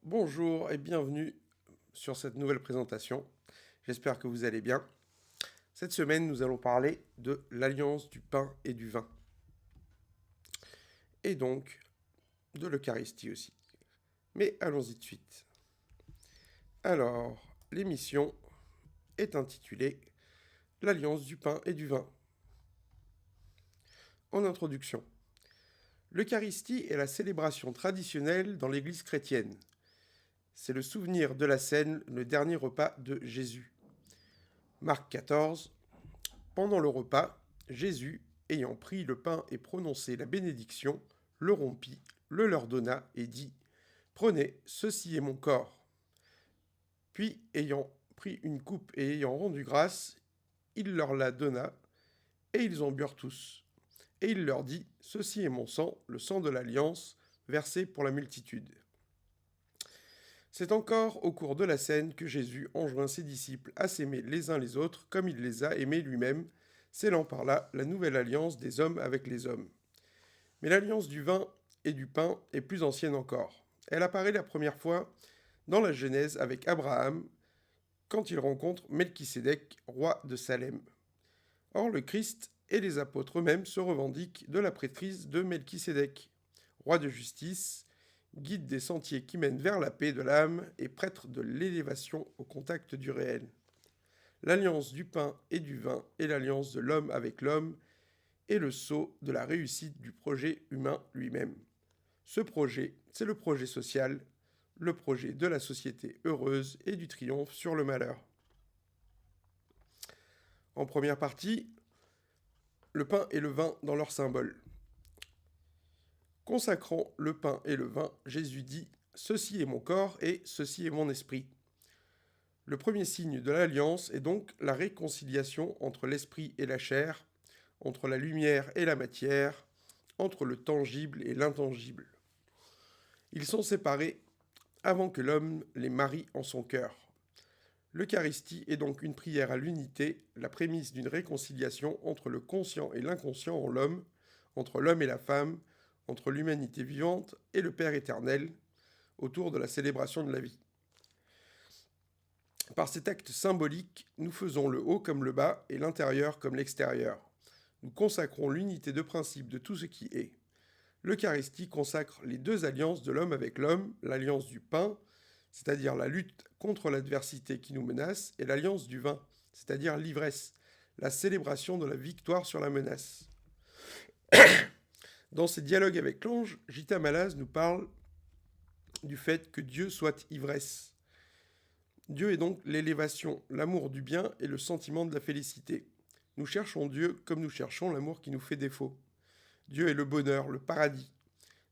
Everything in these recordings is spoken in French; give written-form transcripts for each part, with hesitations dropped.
Bonjour et bienvenue sur cette nouvelle présentation. J'espère que vous allez bien. Cette semaine, nous allons parler de l'alliance du pain et du vin. Et donc de l'Eucharistie aussi. Mais allons-y de suite. Alors, l'émission est intitulée L'alliance du pain et du vin. En introduction, l'Eucharistie est la célébration traditionnelle dans l'Église chrétienne. C'est le souvenir de la scène, le dernier repas de Jésus. Marc 14. Pendant le repas, Jésus, ayant pris le pain et prononcé la bénédiction, le rompit, le leur donna et dit : Prenez, ceci est mon corps. Puis, ayant pris une coupe et ayant rendu grâce, il leur la donna, et ils en burent tous. Et il leur dit : Ceci est mon sang, le sang de l'alliance, versé pour la multitude. C'est encore au cours de la scène que Jésus enjoint ses disciples à s'aimer les uns les autres comme il les a aimés lui-même, scellant par là la nouvelle alliance des hommes avec les hommes. Mais l'alliance du vin et du pain est plus ancienne encore. Elle apparaît la première fois dans la Genèse avec Abraham, quand il rencontre Melchisédek, roi de Salem. Or, le Christ et les apôtres eux-mêmes se revendiquent de la prêtrise de Melchisédek, roi de justice, guide des sentiers qui mènent vers la paix de l'âme et prêtre de l'élévation au contact du réel. L'alliance du pain et du vin est l'alliance de l'homme avec l'homme et le sceau de la réussite du projet humain lui-même. Ce projet, c'est le projet social, le projet de la société heureuse et du triomphe sur le malheur. En première partie, le pain et le vin dans leur symbole. Consacrant le pain et le vin, Jésus dit : Ceci est mon corps et ceci est mon esprit. Le premier signe de l'alliance est donc la réconciliation entre l'esprit et la chair, entre la lumière et la matière, entre le tangible et l'intangible. Ils sont séparés avant que l'homme les marie en son cœur. L'Eucharistie est donc une prière à l'unité, la prémisse d'une réconciliation entre le conscient et l'inconscient en l'homme, entre l'homme et la femme, entre l'humanité vivante et le Père éternel, autour de la célébration de la vie. Par cet acte symbolique, nous faisons le haut comme le bas et l'intérieur comme l'extérieur. Nous consacrons l'unité de principe de tout ce qui est. L'Eucharistie consacre les deux alliances de l'homme avec l'homme, l'alliance du pain, c'est-à-dire la lutte contre l'adversité qui nous menace, et l'alliance du vin, c'est-à-dire l'ivresse, la célébration de la victoire sur la menace. Dans ses dialogues avec l'ange, Gita Malaz nous parle du fait que Dieu soit ivresse. Dieu est donc l'élévation, l'amour du bien et le sentiment de la félicité. Nous cherchons Dieu comme nous cherchons l'amour qui nous fait défaut. Dieu est le bonheur, le paradis.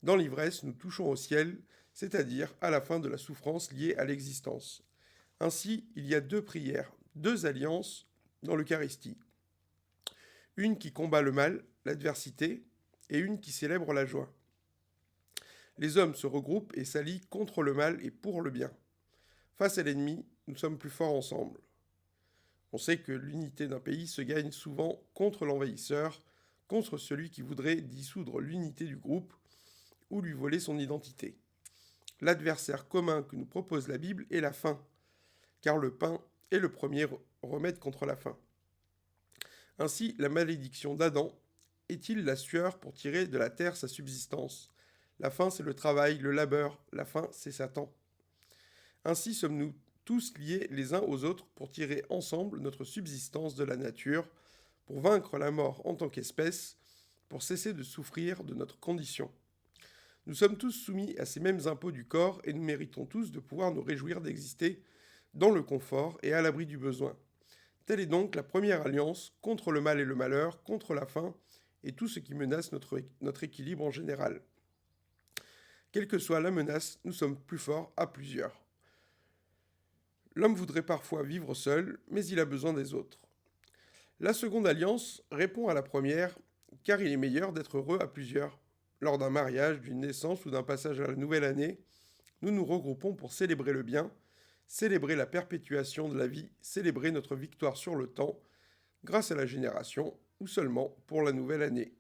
Dans l'ivresse, nous touchons au ciel, c'est-à-dire à la fin de la souffrance liée à l'existence. Ainsi, il y a deux prières, deux alliances dans l'Eucharistie. Une qui combat le mal, l'adversité, et une qui célèbre la joie. Les hommes se regroupent et s'allient contre le mal et pour le bien. Face à l'ennemi, nous sommes plus forts ensemble. On sait que l'unité d'un pays se gagne souvent contre l'envahisseur, contre celui qui voudrait dissoudre l'unité du groupe ou lui voler son identité. L'adversaire commun que nous propose la Bible est la faim, car le pain est le premier remède contre la faim. Ainsi, la malédiction d'Adam est-il la sueur pour tirer de la terre sa subsistance ? La faim, c'est le travail, le labeur. La faim, c'est Satan. Ainsi sommes-nous tous liés les uns aux autres pour tirer ensemble notre subsistance de la nature, pour vaincre la mort en tant qu'espèce, pour cesser de souffrir de notre condition. Nous sommes tous soumis à ces mêmes impôts du corps et nous méritons tous de pouvoir nous réjouir d'exister dans le confort et à l'abri du besoin. Telle est donc la première alliance contre le mal et le malheur, contre la faim et tout ce qui menace notre équilibre en général. Quelle que soit la menace, nous sommes plus forts à plusieurs. L'homme voudrait parfois vivre seul, mais il a besoin des autres. La seconde alliance répond à la première, car il est meilleur d'être heureux à plusieurs. Lors d'un mariage, d'une naissance ou d'un passage à la nouvelle année, nous nous regroupons pour célébrer le bien, célébrer la perpétuation de la vie, célébrer notre victoire sur le temps, grâce à la génération, ou seulement pour la nouvelle année.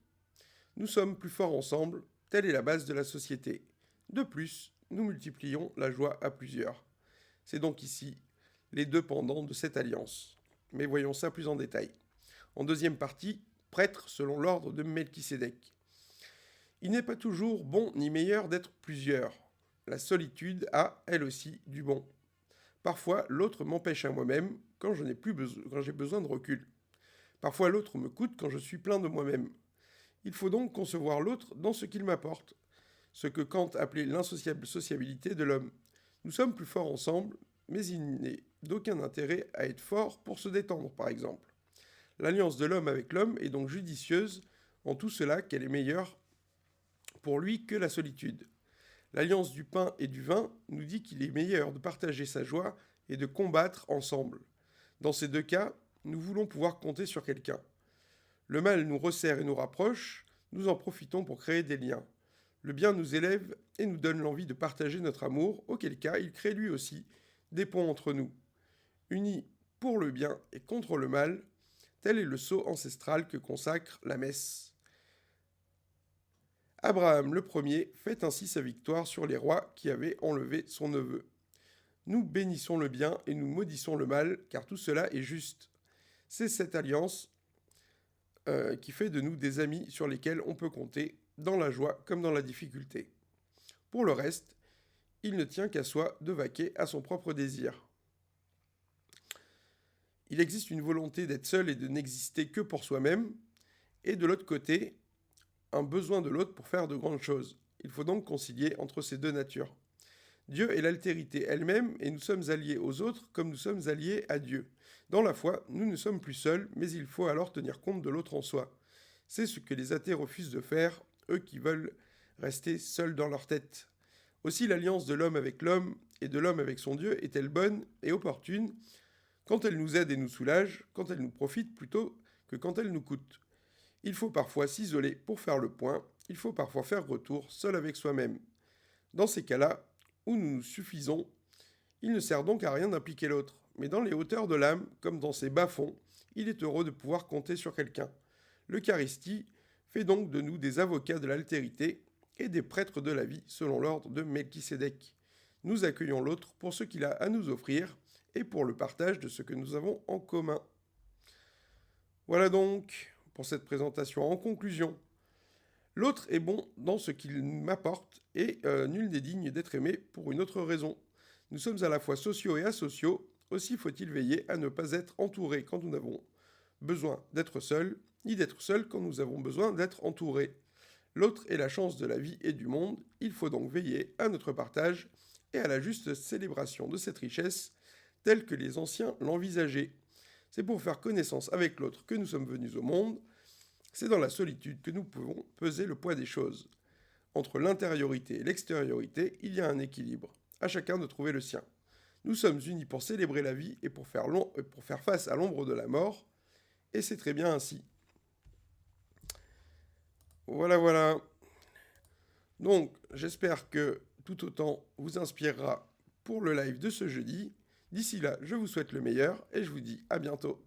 Nous sommes plus forts ensemble, telle est la base de la société. De plus, nous multiplions la joie à plusieurs. C'est donc ici les deux pendants de cette alliance. Mais voyons ça plus en détail. En deuxième partie, prêtre selon l'ordre de Melchisédek. Il n'est pas toujours bon ni meilleur d'être plusieurs. La solitude a, elle aussi, du bon. Parfois, l'autre m'empêche à moi-même quand j'ai besoin de recul. Parfois, l'autre me coûte quand je suis plein de moi-même. Il faut donc concevoir l'autre dans ce qu'il m'apporte, ce que Kant appelait l'insociable sociabilité de l'homme. Nous sommes plus forts ensemble, mais il n'est d'aucun intérêt à être fort pour se détendre, par exemple. L'alliance de l'homme avec l'homme est donc judicieuse en tout cela qu'elle est meilleure pour lui que la solitude. L'alliance du pain et du vin nous dit qu'il est meilleur de partager sa joie et de combattre ensemble. Dans ces deux cas, nous voulons pouvoir compter sur quelqu'un. Le mal nous resserre et nous rapproche, nous en profitons pour créer des liens. Le bien nous élève et nous donne l'envie de partager notre amour, auquel cas il crée lui aussi des ponts entre nous. Unis pour le bien et contre le mal, tel est le sceau ancestral que consacre la messe. Abraham le premier fait ainsi sa victoire sur les rois qui avaient enlevé son neveu. Nous bénissons le bien et nous maudissons le mal, car tout cela est juste. C'est cette alliance qui fait de nous des amis sur lesquels on peut compter, dans la joie comme dans la difficulté. Pour le reste, il ne tient qu'à soi de vaquer à son propre désir. Il existe une volonté d'être seul et de n'exister que pour soi-même, et de l'autre côté, un besoin de l'autre pour faire de grandes choses. Il faut donc concilier entre ces deux natures. Dieu est l'altérité elle-même, et nous sommes alliés aux autres comme nous sommes alliés à Dieu. Dans la foi, nous ne sommes plus seuls, mais il faut alors tenir compte de l'autre en soi. C'est ce que les athées refusent de faire, eux qui veulent rester seuls dans leur tête. Aussi l'alliance de l'homme avec l'homme et de l'homme avec son Dieu est-elle bonne et opportune quand elle nous aide et nous soulage, quand elle nous profite plutôt que quand elle nous coûte. Il faut parfois s'isoler pour faire le point, il faut parfois faire retour seul avec soi-même. Dans ces cas-là, où nous nous suffisons, il ne sert donc à rien d'impliquer l'autre, mais dans les hauteurs de l'âme, comme dans ses bas-fonds, il est heureux de pouvoir compter sur quelqu'un. L'Eucharistie fait donc de nous des avocats de l'altérité et des prêtres de la vie selon l'ordre de Melchisédek. Nous accueillons l'autre pour ce qu'il a à nous offrir et pour le partage de ce que nous avons en commun. Voilà donc pour cette présentation. En conclusion, l'autre est bon dans ce qu'il m'apporte et nul n'est digne d'être aimé pour une autre raison. Nous sommes à la fois sociaux et asociaux, aussi faut-il veiller à ne pas être entouré quand nous n'avons besoin d'être seuls, ni d'être seuls quand nous avons besoin d'être entourés. L'autre est la chance de la vie et du monde, il faut donc veiller à notre partage et à la juste célébration de cette richesse telle que les anciens l'envisageaient. C'est pour faire connaissance avec l'autre que nous sommes venus au monde, c'est dans la solitude que nous pouvons peser le poids des choses. Entre l'intériorité et l'extériorité, il y a un équilibre, à chacun de trouver le sien. Nous sommes unis pour célébrer la vie et pour faire face à l'ombre de la mort, et c'est très bien ainsi. Voilà. Donc, j'espère que tout autant vous inspirera pour le live de ce jeudi. D'ici là, je vous souhaite le meilleur et je vous dis à bientôt.